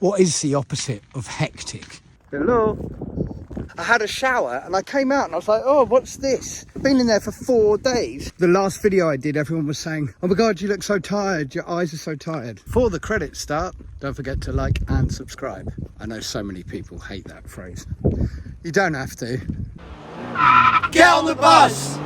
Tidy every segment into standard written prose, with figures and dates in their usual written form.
What is the opposite of hectic? Hello? I had a shower and I came out and I was like, oh, what's this? I've been in there for 4 days. The last video I did, everyone was saying, oh my God, you look so tired. Your eyes are so tired. Before the credits start, don't forget to like and subscribe. I know so many people hate that phrase. You don't have to. Get on the bus!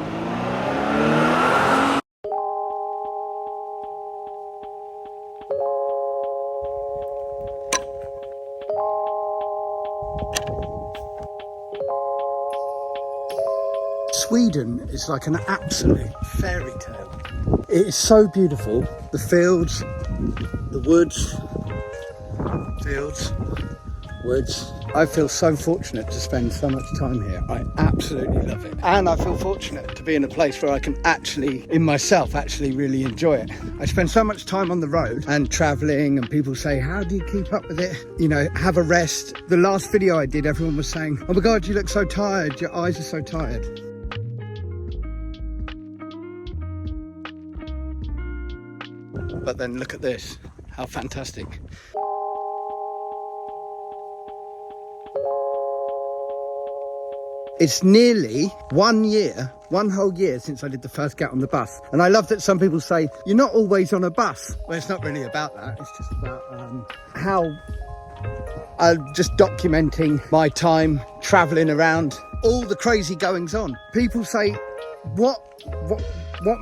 Sweden is like an absolute fairy tale. It is so beautiful. The fields, the woods, woods. I feel so fortunate to spend so much time here. I absolutely love it. And I feel fortunate to be in a place where I can actually, in myself, actually really enjoy it. I spend so much time on the road and traveling, and people say, how do you keep up with it? You know, have a rest. The last video I did, everyone was saying, oh my God, you look so tired. Your eyes are so tired. But then look at this, how fantastic. It's nearly 1 year, one whole year since I did the first Get on the Bus. And I love that some people say, you're not always on a bus. Well, it's not really about that. It's just about how I'm just documenting my time traveling around, all the crazy goings on. People say, what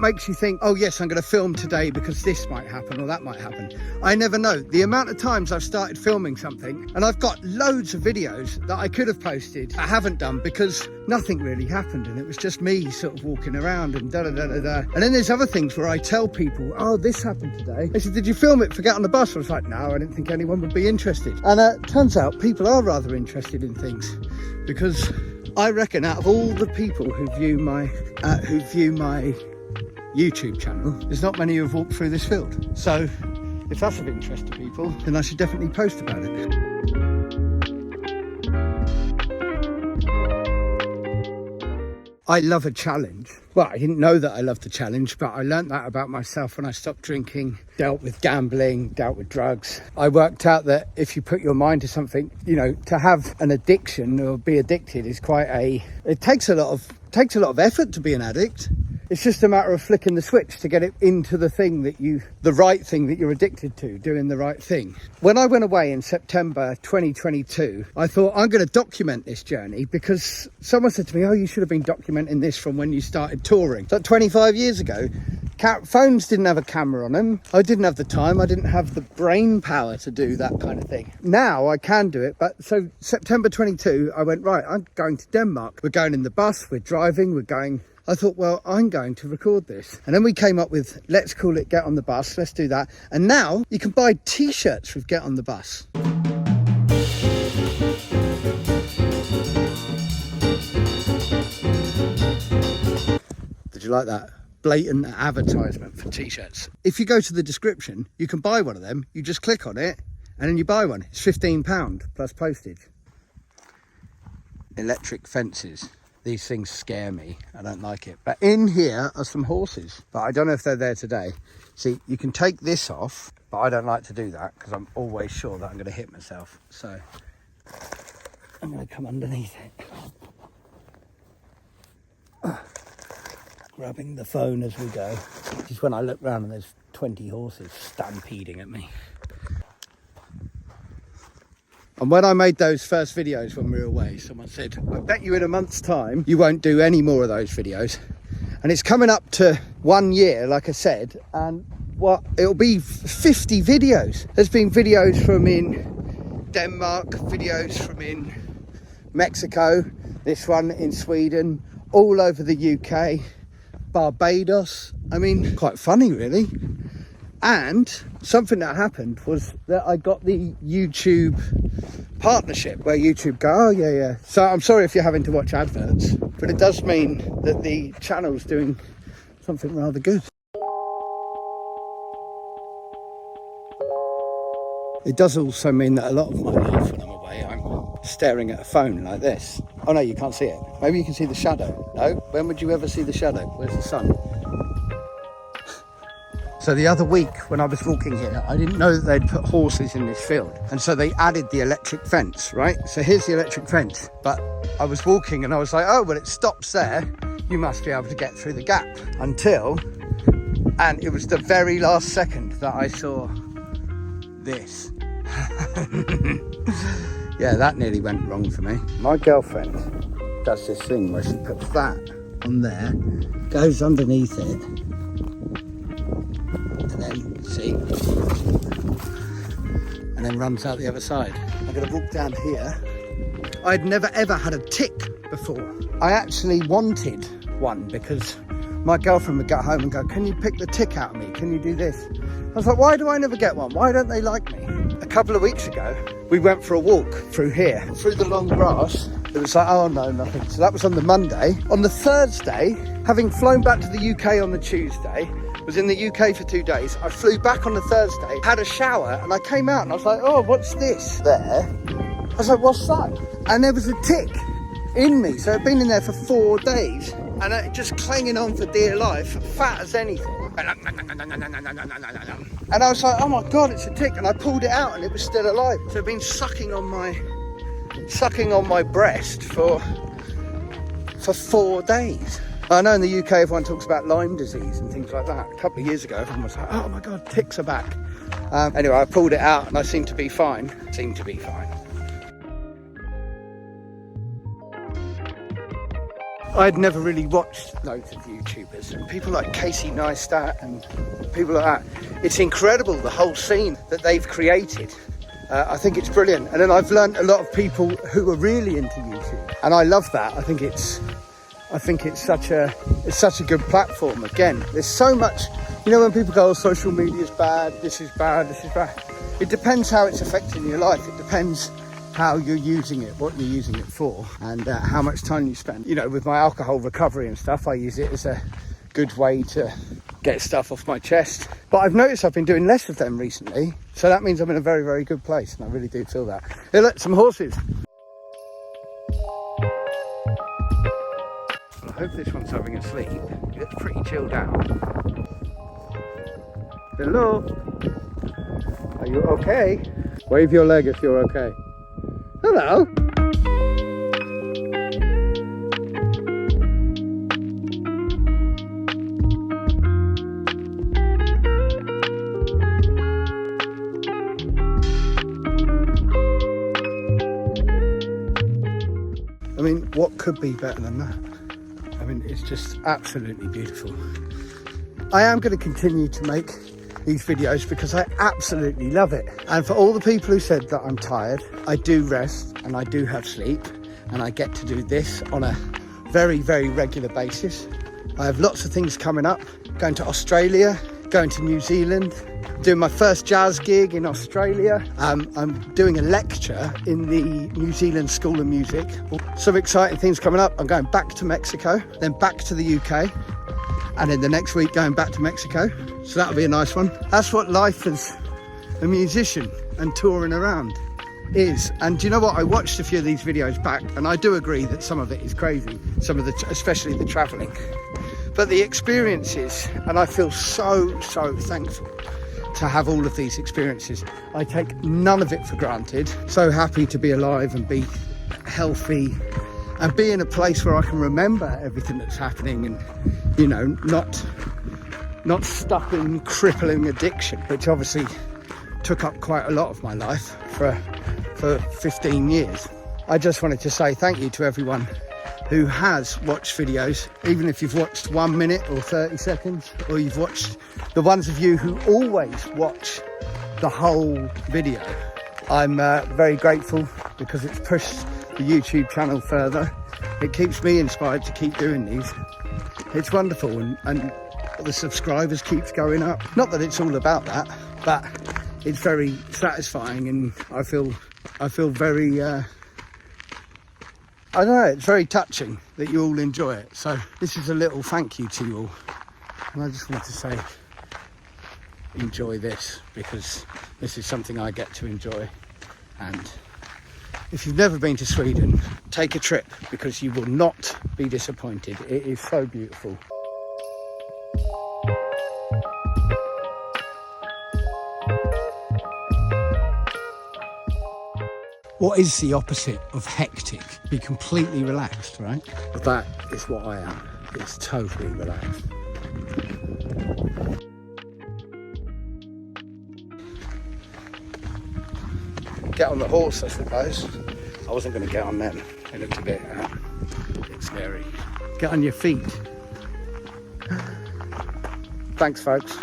makes you think, oh yes, I'm going to film today because this might happen or that might happen? I never know. The amount of times I've started filming something and I've got loads of videos that I could have posted, I haven't done because nothing really happened and it was just me sort of walking around and da-da-da-da-da. And then there's other things where I tell people, oh, this happened today. They said, did you film it for Get on the Bus? I was like, no, I didn't think anyone would be interested. And it turns out people are rather interested in things because I reckon out of all the people who view my YouTube channel, there's not many who have walked through this field. So if that's of interest to people, then I should definitely post about it. I love a challenge. Well, I didn't know that I loved the challenge, but I learned that about myself when I stopped drinking, dealt with gambling, dealt with drugs. I worked out that if you put your mind to something, you know, to have an addiction or be addicted is it takes a lot of effort to be an addict. It's just a matter of flicking the switch to get it into the right thing that you're addicted to, doing the right thing. When I went away in September 2022, I thought, I'm going to document this journey because someone said to me, oh, you should have been documenting this from when you started touring. So 25 years ago, phones didn't have a camera on them. I didn't have the time. I didn't have the brain power to do that kind of thing. Now I can do it. But so September 22, I went, right, I'm going to Denmark. We're going in the bus, we're driving, we're going. I thought, well, I'm going to record this. And then we came up with, let's call it Get on the Bus. Let's do that. And now you can buy t-shirts with Get on the Bus. Did you like that? Blatant advertisement for t-shirts. If you go to the description, you can buy one of them. You just click on it and then you buy one. It's £15 plus postage. Electric fences. These things scare me. I don't like it. But in here are some horses, but I don't know if they're there today. See, you can take this off, but I don't like to do that because I'm always sure that I'm going to hit myself. So I'm going to come underneath it. Grabbing the phone as we go. Just when I look round and there's 20 horses stampeding at me. And when I made those first videos when we were away, someone said, I bet you in a month's time, you won't do any more of those videos. And it's coming up to 1 year, like I said, and it'll be 50 videos. There's been videos from in Denmark, videos from in Mexico, this one in Sweden, all over the UK, Barbados. I mean, quite funny really. And something that happened was that I got the YouTube partnership where YouTube go, oh yeah. So I'm sorry if you're having to watch adverts, but it does mean that the channel's doing something rather good. It does also mean that a lot of my life when I'm away, I'm staring at a phone like this. Oh no, you can't see it. Maybe you can see the shadow. No, when would you ever see the shadow? Where's the sun? So the other week when I was walking here, I didn't know that they'd put horses in this field. And so they added the electric fence, right? So here's the electric fence. But I was walking and I was like, oh, well, it stops there. You must be able to get through the gap until, and it was the very last second that I saw this. Yeah, that nearly went wrong for me. My girlfriend does this thing where she puts that on there, goes underneath it, and then, see, and then runs out the other side. I'm gonna walk down here. I'd never ever had a tick before. I actually wanted one because my girlfriend would get home and go, can you pick the tick out of me? Can you do this? I was like, why do I never get one? Why don't they like me? A couple of weeks ago, we went for a walk through here, through the long grass. It was like, oh no, nothing. So that was on the Monday. On the Thursday, having flown back to the UK on the Tuesday, was in the UK for 2 days. I flew back on the Thursday, had a shower, and I came out and I was like, oh, what's this there? I was like, what's that? And there was a tick in me. So I'd been in there for 4 days and it just clanging on for dear life, fat as anything. And I was like, oh my God, it's a tick. And I pulled it out and it was still alive. So it'd been sucking on my breast for 4 days. I know in the UK everyone talks about Lyme disease and things like that. A couple of years ago everyone was like, oh my God, ticks are back. Anyway, I pulled it out and I seemed to be fine. I'd never really watched loads of YouTubers, and people like Casey Neistat and people like that. It's incredible, the whole scene that they've created. I think it's brilliant. And then I've learned a lot of people who are really into YouTube, and I love that. I think it's such a good platform. Again, there's so much, you know, when people go, oh, social media is bad, this is bad. It depends how it's affecting your life. It depends how you're using it, what you're using it for, and how much time you spend. You know, with my alcohol recovery and stuff, I use it as a good way to get stuff off my chest. But I've noticed I've been doing less of them recently, so that means I'm in a very, very good place, and I really do feel that. Hey, look, some horses. Well, I hope this one's having a sleep. It's pretty chilled out. Hello? Are you okay? Wave your leg if you're okay. Hello. I mean, what could be better than that? I mean, it's just absolutely beautiful. I am going to continue to make these videos because I absolutely love it. And for all the people who said that I'm tired, I do rest and I do have sleep, and I get to do this on a very, very regular basis. I have lots of things coming up, going to Australia, going to New Zealand, doing my first jazz gig in Australia. I'm doing a lecture in the New Zealand School of Music. Some exciting things coming up. I'm going back to Mexico, then back to the UK, and then the next week going back to Mexico. So that'll be a nice one. That's what life as a musician and touring around is. And do you know what? I watched a few of these videos back, and I do agree that some of it is crazy, especially the traveling. But the experiences, and I feel so, so thankful to have all of these experiences. I take none of it for granted. So happy to be alive and be healthy and be in a place where I can remember everything that's happening, and, you know, not stuck in crippling addiction, which obviously took up quite a lot of my life for 15 years. I just wanted to say thank you to everyone who has watched videos, even if you've watched 1 minute or 30 seconds, or you've watched the ones of you who always watch the whole video. I'm very grateful because it's pushed the YouTube channel further. It keeps me inspired to keep doing these. It's wonderful, and the subscribers keeps going up. Not that it's all about that, but it's very satisfying, and I feel very I don't know, it's very touching that you all enjoy it. So this is a little thank you to you all, and I just want to say enjoy this, because this is something I get to enjoy. And if you've never been to Sweden, take a trip, because you will not be disappointed. It is so beautiful. What is the opposite of hectic? Be completely relaxed, right? But that is what I am. It's totally relaxed. Get on the horse, I suppose. I wasn't going to get on them. It looked a bit scary. Get on your feet. Thanks, folks.